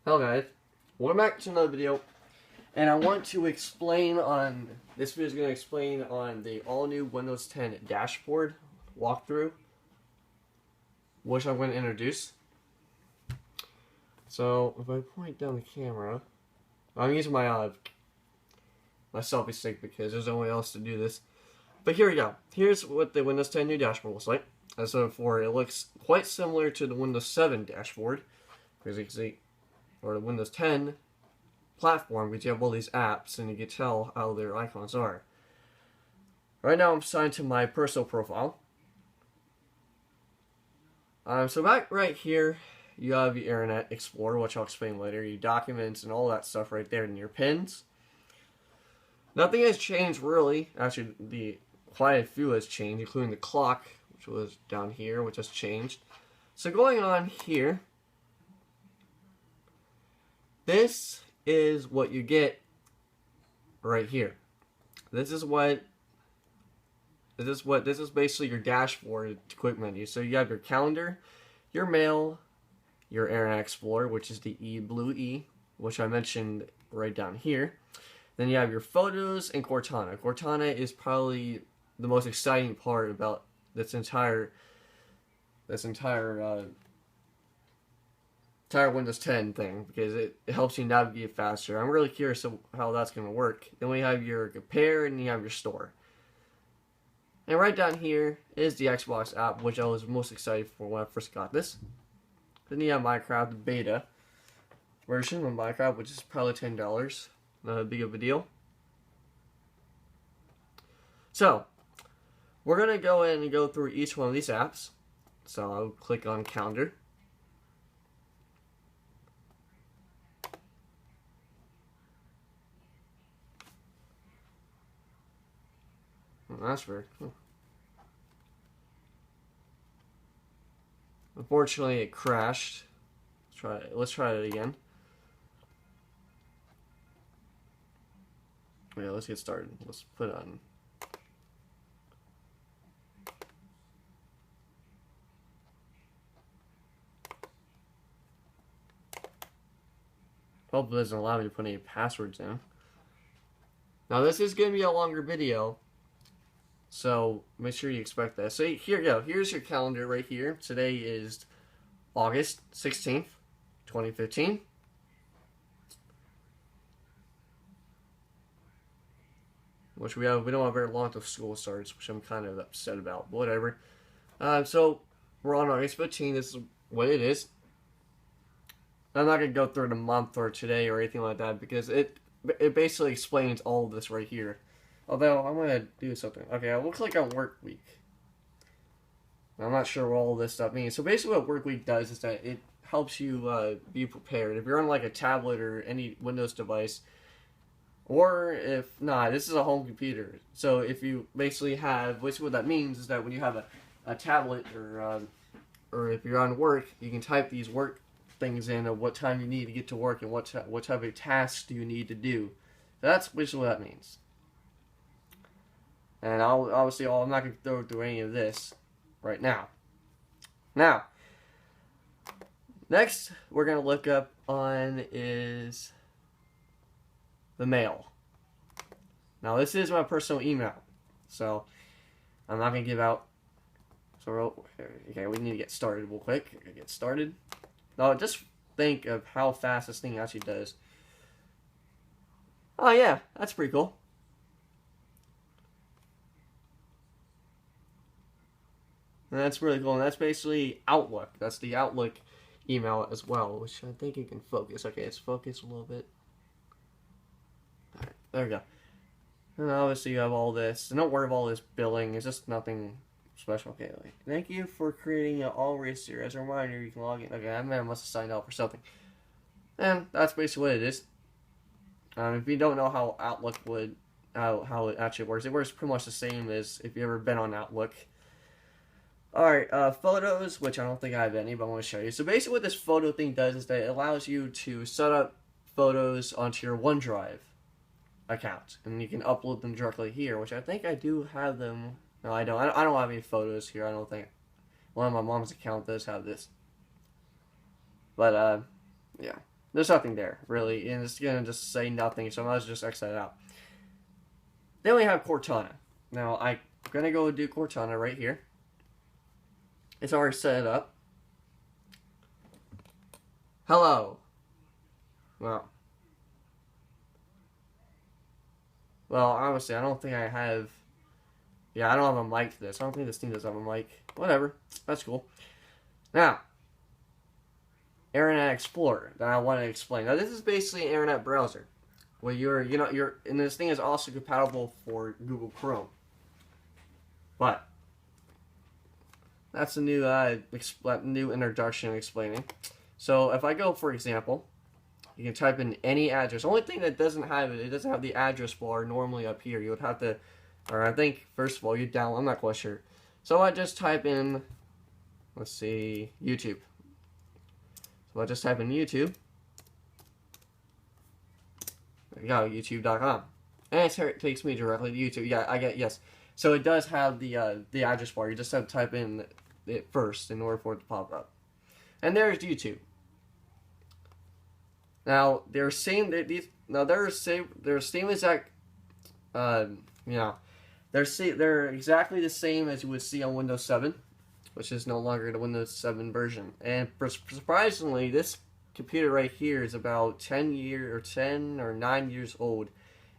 Hello guys, welcome back to another video, and I want to explain on, this video is going to explain on the all-new Windows 10 dashboard walkthrough, which I'm going to introduce. So, if I point down the camera, I'm using my selfie stick because there's no one else to do this. But here we go. Here's what the Windows 10 new dashboard looks like. As before, it looks quite similar to the Windows 7 dashboard, as you can see, or the Windows 10 platform, because you have all these apps and you can tell how their icons are. Right now I'm signed to my personal profile. So back right here, you have your Internet Explorer, which I'll explain later, your documents and all that stuff right there, and your pins. Nothing has changed really. Actually, quite a few has changed, including the clock, which was down here, which has changed. So going on here, this is what you get right here. This is basically your dashboard quick menu. So you have your calendar, your mail, your Internet Explorer, which is the blue E, which I mentioned right down here. Then you have your photos and Cortana. Cortana is probably the most exciting part about this entire Windows 10 thing, because it helps you navigate faster. I'm really curious of how that's going to work. Then we have your compare and you have your store. And right down here is the Xbox app, which I was most excited for when I first got this. Then you have Minecraft beta version of Minecraft, which is probably $10. Not a big of a deal. So, we're going to go in and go through each one of these apps. So I'll click on calendar. That's weird. Unfortunately, it crashed. Let's try it again. Yeah, let's get started. Let's put it on. Hopefully it doesn't allow me to put any passwords in. Now this is going to be a longer video, so make sure you expect that. So here you go. Here's your calendar right here. Today is August 16th, 2015. Which we don't have very long until school starts, which I'm kind of upset about. But whatever. So we're on August 15th. This is what it is. I'm not going to go through the month or today or anything like that, because it basically explains all of this right here. Although, I'm going to do something. Okay, it looks like a work week. I'm not sure what all this stuff means. So basically what work week does is that it helps you be prepared. If you're on like a tablet or any Windows device, or if not, this is a home computer. So if you basically what that means is that when you have a tablet or if you're on work, you can type these work things in of what time you need to get to work and what type of tasks do you need to do. So that's basically what that means. And I'm not going to go through any of this right now. Now, next we're going to look up on is the mail. Now this is my personal email, so I'm not going to give out. So okay, we need to get started real quick. Get started. Now just think of how fast this thing actually does. Oh yeah, that's pretty cool. And that's really cool. And that's basically Outlook. That's the Outlook email as well, which I think you can focus. Okay, it's focused a little bit. Alright, there we go. And obviously you have all this. And don't worry about all this billing. It's just nothing special. Okay, like, thank you for creating an all-race here. As a reminder, you can log in. Okay, that man must have signed out for something. And that's basically what it is. If you don't know how Outlook how it actually works, it works pretty much the same as if you've ever been on Outlook. Alright, photos, which I don't think I have any, but I want to show you. So basically what this photo thing does is that it allows you to set up photos onto your OneDrive account. And you can upload them directly here, which I think I do have them. No, I don't. I don't have any photos here, I don't think. One of my mom's account does have this. But, yeah. There's nothing there, really, and it's going to just say nothing, so I might as well just X that out. Then we have Cortana. Now, I'm going to go do Cortana right here. It's already set up. Hello. Well, honestly, I don't think I have... Yeah, I don't have a mic for this. I don't think this thing does have a mic. Whatever. That's cool. Now, Internet Explorer that I want to explain. Now, this is basically an internet browser where and this thing is also compatible for Google Chrome. But that's a new new introduction explaining. So if I go, for example, you can type in any address. The only thing that doesn't have it doesn't have the address bar normally up here. You would have to, or I think first of all you download. I'm not quite sure. So I just type in, let's see, YouTube. So I just type in YouTube. There you go, YouTube.com, and it takes me directly to YouTube. Yeah, I get yes. So it does have the address bar. You just have to type in it first in order for it to pop up. And there's YouTube. Now they're saying that they're same exact they're exactly the same as you would see on Windows 7, which is no longer the Windows 7 version. And surprisingly, this computer right here is about 10 or 9 years old.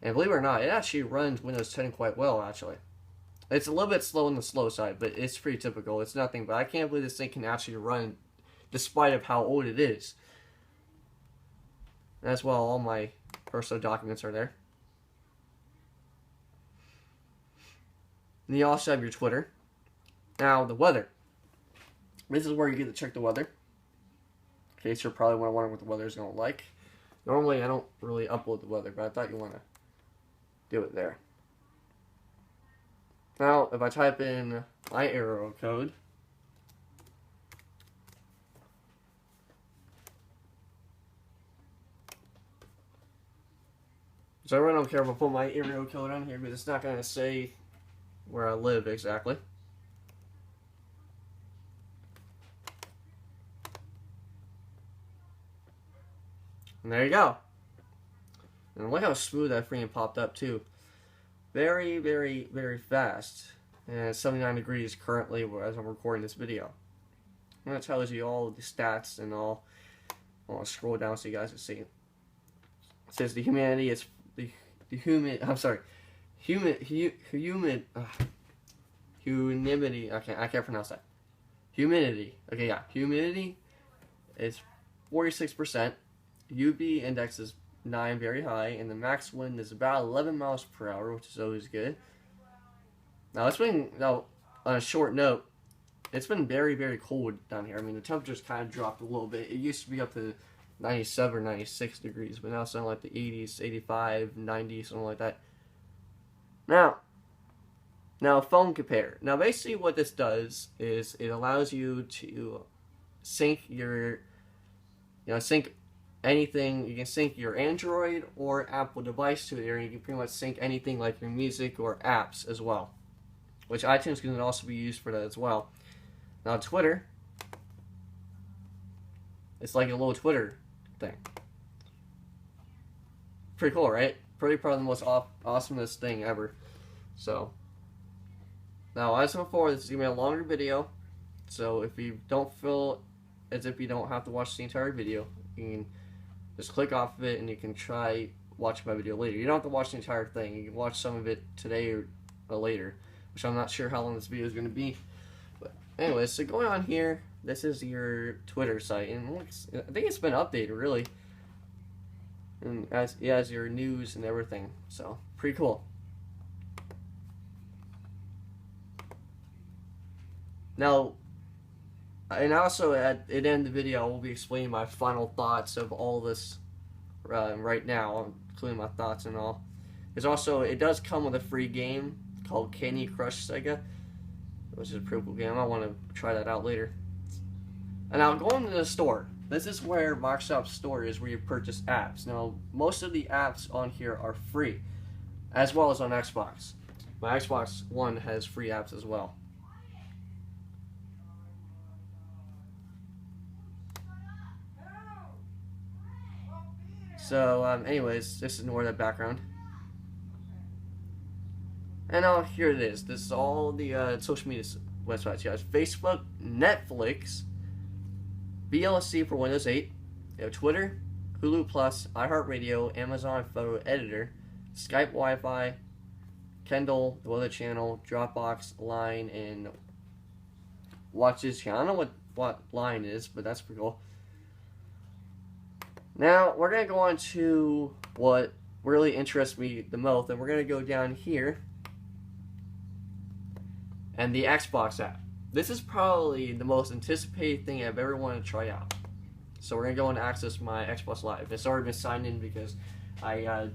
And believe it or not, it actually runs Windows 10 quite well, actually. It's a little bit slow on the slow side, but it's pretty typical. It's nothing, but I can't believe this thing can actually run despite of how old it is. As well, all my personal documents are there. And you also have your Twitter. Now, the weather. This is where you get to check the weather. In case you're probably wondering what the weather is going to like. Normally, I don't really upload the weather, but I thought you want to do it there. Now, if I type in my area code, so I really don't care if I put my area code on here because it's not going to say where I live exactly. And there you go. And look how smooth that freaking popped up too. Very, very, very fast. And it's 79 degrees currently as I'm recording this video. And that tells you all the stats and all. I'll scroll down so you guys can see it. It says the humanity is humidity. I can't pronounce that. Humidity. Okay, yeah. Humidity is 46%. UV index is 9, very high, and the max wind is about 11 miles per hour, which is always good. Now on a short note, it's been very, very cold down here. I mean, the temperature's kind of dropped a little bit. It used to be up to 97 or 96 degrees, but now it's down like the 80s, 85, 90, something like that. Now phone compare. Now basically what this does is it allows you to sync your, sync anything. You can sync your Android or Apple device to it, and you can pretty much sync anything like your music or apps as well, which iTunes can also be used for that as well. Now Twitter, it's like a little Twitter thing. Pretty cool, right? Probably the most awesomest thing ever. So now, as before, this is gonna be a longer video. So if you don't feel as if you don't have to watch the entire video, you can just click off of it and you can try watching my video later. You don't have to watch the entire thing. You can watch some of it today or later, which I'm not sure how long this video is going to be. But anyways, so going on here, this is your Twitter site, and I think it's been updated really, and it has your news and everything. So pretty cool. Now, and also at the end of the video, I will be explaining my final thoughts of all this right now, including my thoughts and all. There's also, it does come with a free game called Candy Crush Sega, which is a pretty cool game. I want to try that out later. And now going to the store. This is where Microsoft's store is, where you purchase apps. Now, most of the apps on here are free, as well as on Xbox. My Xbox One has free apps as well. So, anyways, just ignore that background. And now here it is. This is all the social media websites. You have Facebook, Netflix, VLC for Windows 8, you have Twitter, Hulu Plus, iHeartRadio, Amazon Photo Editor, Skype Wi-Fi, Kindle, The Weather Channel, Dropbox, Line, and Watch This Channel. I don't know what Line is, but that's pretty cool. Now, we're going to go on to what really interests me the most, and we're going to go down here, and the Xbox app. This is probably the most anticipated thing I've ever wanted to try out. So we're going to go and access my Xbox Live. It's already been signed in because I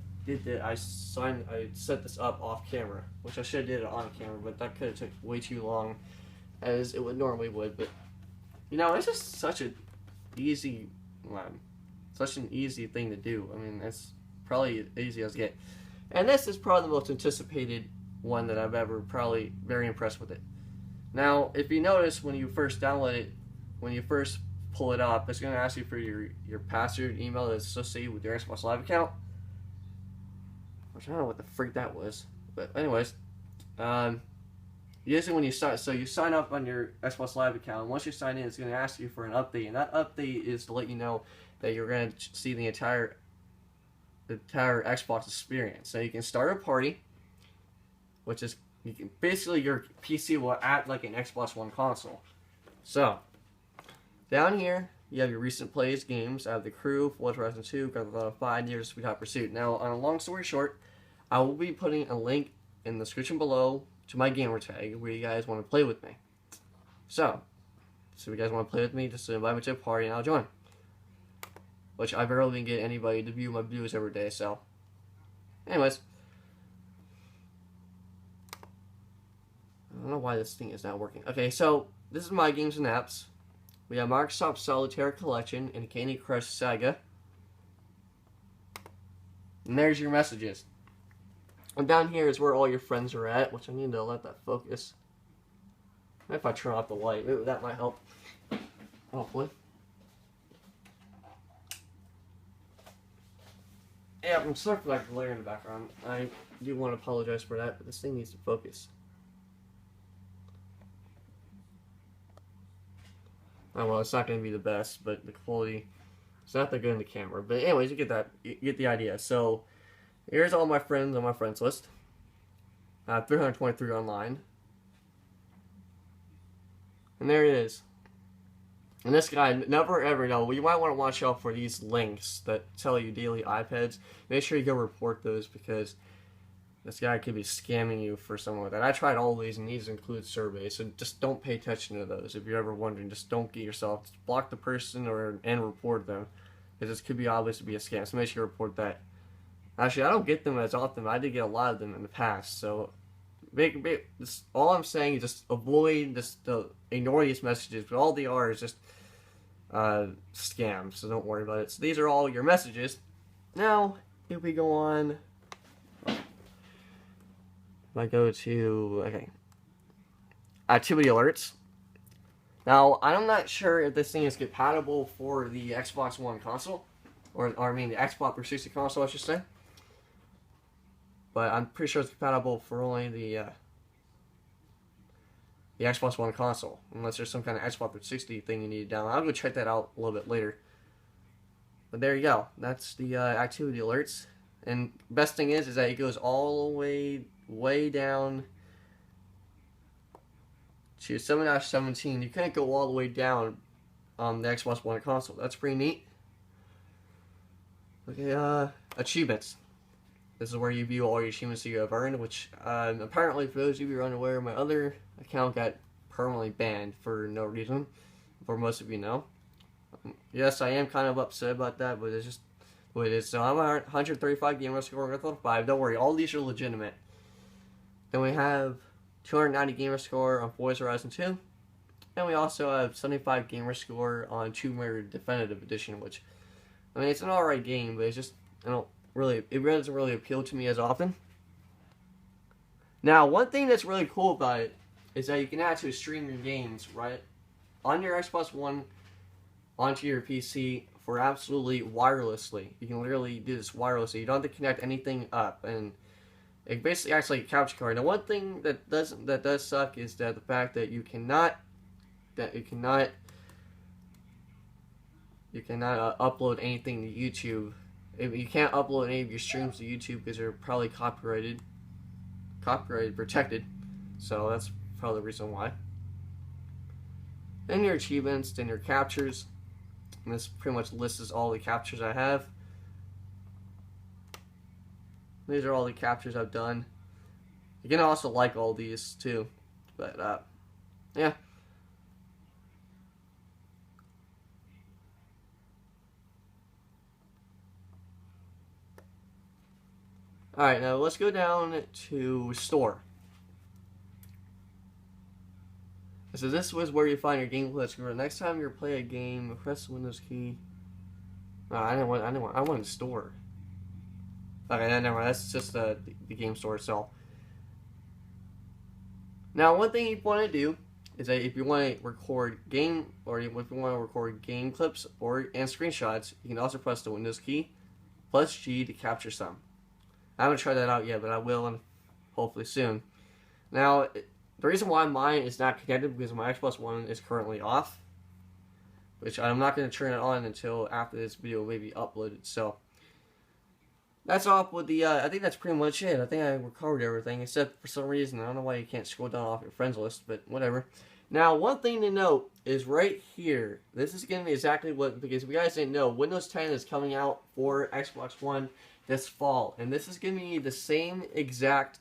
set this up off camera, which I should have did it on camera, but that could have took way too long as it would normally would. But you know, it's just such an easy thing to do. I mean, it's probably as easy as get. And this is probably the most anticipated one that I've ever, probably very impressed with it. Now, if you notice when you first download it, when you first pull it up, it's going to ask you for your password email that's associated with your Xbox Live account. Which I don't know what the freak that was. But anyways, usually when you sign up on your Xbox Live account, and once you sign in, it's going to ask you for an update, and that update is to let you know that you're going to see the entire Xbox experience. So you can start a party, which is basically your PC will act like an Xbox One console. So down here you have your recent plays games. I have The Crew, Forza Horizon 2, Grand Theft Auto 5, Need for Speed Hot Pursuit. Now, on a long story short, I will be putting a link in the description below to my Gamertag where you guys want to play with me. So if you guys want to play with me, just invite me to a party and I'll join. Which I barely get anybody to view my videos every day, so. Anyways. I don't know why this thing is not working. Okay, so this is my games and apps. We have Microsoft Solitaire Collection and Candy Crush Saga. And there's your messages. And down here is where all your friends are at, which I need to let that focus. If I turn off the light, maybe that might help. Hopefully. Yeah, I'm sorry for that glare in the background. I do want to apologize for that, but this thing needs to focus. Oh, well, it's not going to be the best, but the quality is not that good in the camera. But anyways, you get the idea. So here's all my friends on my friends list. 323 online. And there it is. And this guy, never ever know. Well, you might want to watch out for these links that tell you daily iPads. Make sure you go report those because this guy could be scamming you for something like that. I tried all these, and these include surveys, so just don't pay attention to those. If you're ever wondering, just don't get yourself. Just block the person and report them, because this could be obvious to be a scam. So make sure you report that. Actually, I don't get them as often, but I did get a lot of them in the past. So, all I'm saying is just avoid ignore these messages. But all they are is just scams. So don't worry about it. So these are all your messages. Now, if we go on. If I go to, okay, activity alerts. Now, I'm not sure if this thing is compatible for the Xbox One console, or I mean the Xbox 360 console, I should say. But I'm pretty sure it's compatible for only the Xbox One console, unless there's some kind of Xbox 360 thing you need to download. I'll go check that out a little bit later. But there you go. That's the activity alerts. And best thing is that it goes all the way down to 7-17. You can't go all the way down on the Xbox One console. That's pretty neat. Okay, achievements. This is where you view all your achievements that you have earned, which apparently, for those of you who are unaware, my other account got permanently banned for no reason, for most of you know. Yes, I am kind of upset about that, but it's just what it is. So I'm 135 gamer score on Grand Theft Auto 5. Don't worry, all these are legitimate. Then we have 290 gamer score on Forza Horizon 2. And we also have 75 gamer score on Tomb Raider Definitive Edition, which, I mean, it's an alright game, but it's just, it really doesn't really appeal to me as often. Now, one thing that's really cool about it is that you can actually stream your games, right, on your Xbox One onto your PC for absolutely wirelessly. You can literally do this wirelessly. You don't have to connect anything up, and it basically acts like a capture card. Now, one thing that does suck is that the fact that you cannot upload anything to YouTube. You can't upload any of your streams to YouTube because they're probably copyright protected. So that's probably the reason why. Then your achievements, then your captures. And this pretty much lists all the captures I have. These are all the captures I've done. You can also like all these too. But yeah. Alright, now let's go down to store. So this was where you find your game clips. Next time you play a game, press the Windows key. No, I want to store. Okay, never mind. That's just the game store itself. Now, one thing you want to do is that if you want to record game, or if you want to record game clips and screenshots, you can also press the Windows key plus G to capture some. I haven't tried that out yet, but I will, and hopefully soon. Now, the reason why mine is not connected because my Xbox One is currently off, which I'm not going to turn it on until after this video may be uploaded. So that's off with the. I think that's pretty much it. I think I recovered everything, except for some reason I don't know why you can't scroll down off your friends list, but whatever. Now, one thing to note is right here. This is going to be exactly what, because if you guys didn't know, Windows 10 is coming out for Xbox One this fall, and this is going to be the same exact,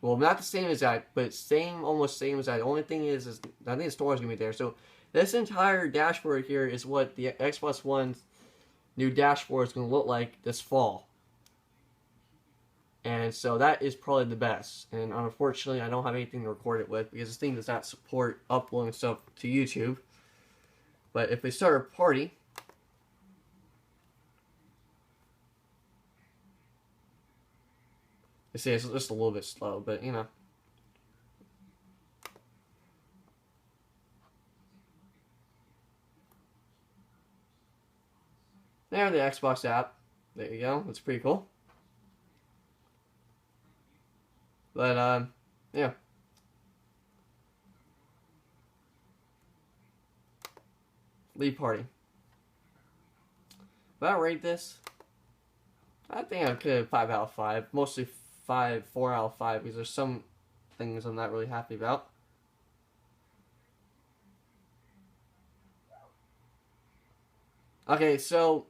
well, not the same exact, but almost same exact. The only thing is I think the store is going to be there. So this entire dashboard here is what the Xbox One's new dashboard is going to look like this fall. And so that is probably the best. And unfortunately, I don't have anything to record it with because this thing does not support uploading stuff to YouTube. But if we start a party, I see it's just a little bit slow, but you know. There, the Xbox app. There you go. That's pretty cool. But, yeah. Leave party. If I rate this, I think I could 5 out of 5. Mostly 4 out of 5 because there's some things I'm not really happy about. Okay, so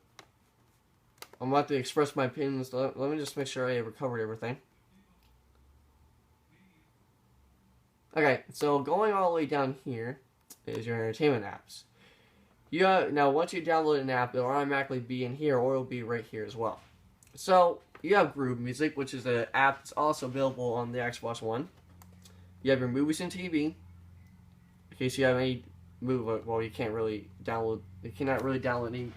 I'm about to express my opinions. Let me just make sure I recovered everything. Okay, so going all the way down here is your entertainment apps. Now, once you download an app, it'll automatically be in here, or it'll be right here as well. So you have Groove Music, which is an app that's also available on the Xbox One. You have your movies and TV. In case you have any movie, well, you cannot really download any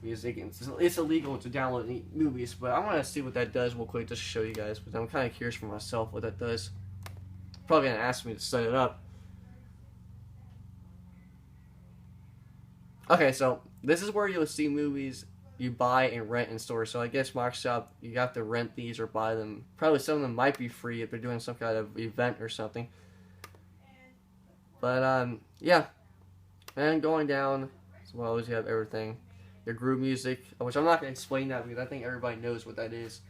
music. It's illegal to download any movies, but I want to see what that does real quick just to show you guys. But I'm kind of curious for myself what that does. Probably gonna ask me to set it up. Okay, so this is where you'll see movies you buy and rent in stores. So I guess Microsoft, you have to rent these or buy them. Probably some of them might be free if they're doing some kind of event or something. But yeah, and going down as well as you have everything. Your Groove Music, which I'm not gonna explain that because I think everybody knows what that is.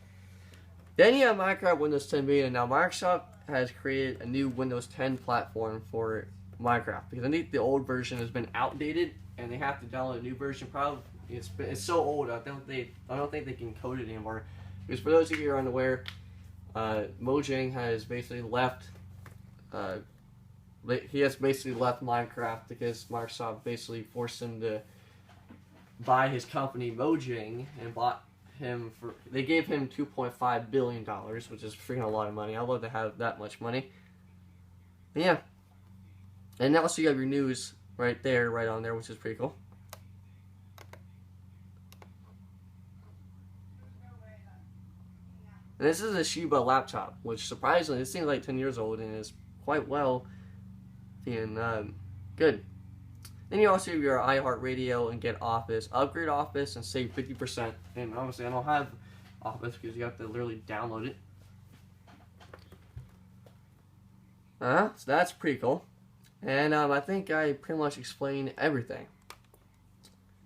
Then you have Minecraft Windows 10 Beta. Now Microsoft has created a new Windows 10 platform for Minecraft because I think the old version has been outdated and they have to download a new version. Probably it's so old. I don't think they can code it anymore. Because for those of you who are unaware, Mojang has basically left. He has basically left Minecraft because Microsoft basically forced him to buy his company Mojang and bought him for. They gave him $2.5 billion, which is freaking a lot of money. I'd love to have that much money. But yeah, and also you have your news right there, right on there, which is pretty cool. And this is a Shiba laptop, which surprisingly, this seems like 10 years old and is quite well and good. Then you also have your iHeartRadio and get Office. Upgrade Office and save 50%. And obviously I don't have Office because you have to literally download it. So that's pretty cool. And I think I pretty much explained everything.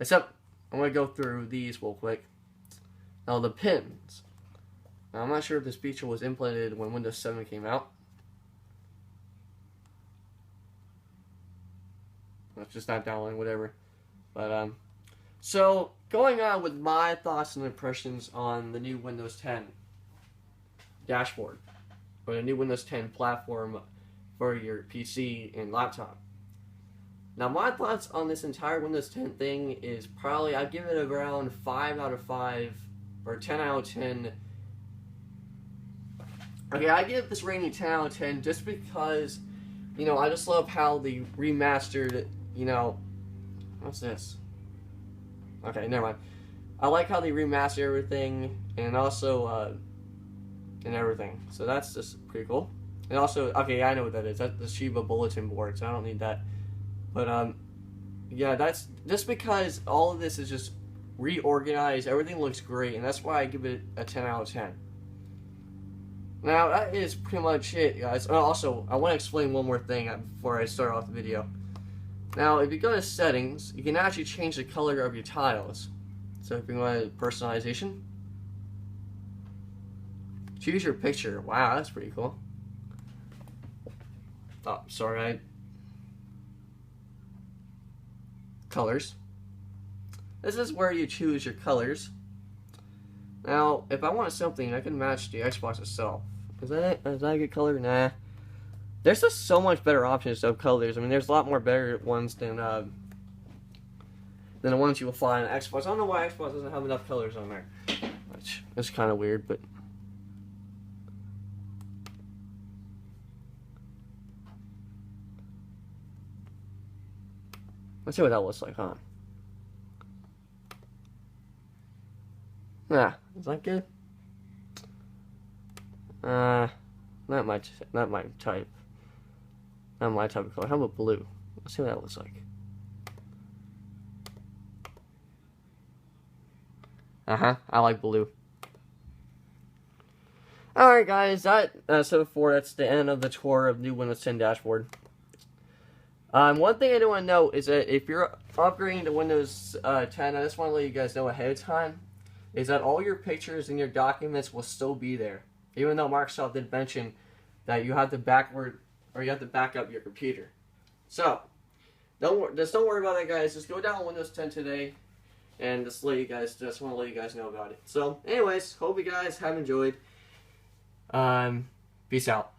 Except, I'm going to go through these real quick. Now, the pins. Now, I'm not sure if this feature was implemented when Windows 7 came out. It's just not downloading, whatever. But, so, going on with my thoughts and impressions on the new Windows 10 dashboard. Or the new Windows 10 platform for your PC and laptop. Now, my thoughts on this entire Windows 10 thing is probably, I'd give it around 5 out of 5, or 10 out of 10. Okay, I give this rating 10 out of 10 just because, you know, I just love how they remastered, you know, what's this? Okay, never mind. I like how they remastered everything, and also, and everything. So that's just pretty cool. And also, okay, I know what that is. That's the Shiba bulletin board, so I don't need that. But, yeah, that's just because all of this is just reorganized. Everything looks great, and that's why I give it a 10 out of 10. Now, that is pretty much it, guys. Also, I want to explain one more thing before I start off the video. Now, if you go to settings, you can actually change the color of your tiles. So if you go to personalization, choose your picture. Wow, that's pretty cool. Oh, sorry, colors. This is where you choose your colors. Now, if I want something, I can match the Xbox itself. Is that a good color? Nah. There's just so much better options of colors. I mean, there's a lot more better ones than the ones you will find on Xbox. I don't know why Xbox doesn't have enough colors on there. Which is kind of weird, but... Let's see what that looks like, huh? Nah, is that good? Not my type. Not my type of color. How about blue? Let's see what that looks like. I like blue. Alright guys, so far that's the end of the tour of new Windows 10 dashboard. One thing I do want to note is that if you're upgrading to Windows 10, I just want to let you guys know ahead of time, is that all your pictures and your documents will still be there. Even though Microsoft did mention that you have to back up your computer. So, don't worry about that, guys. Just go down Windows 10 today, and just want to let you guys know about it. So, anyways, hope you guys have enjoyed. Peace out.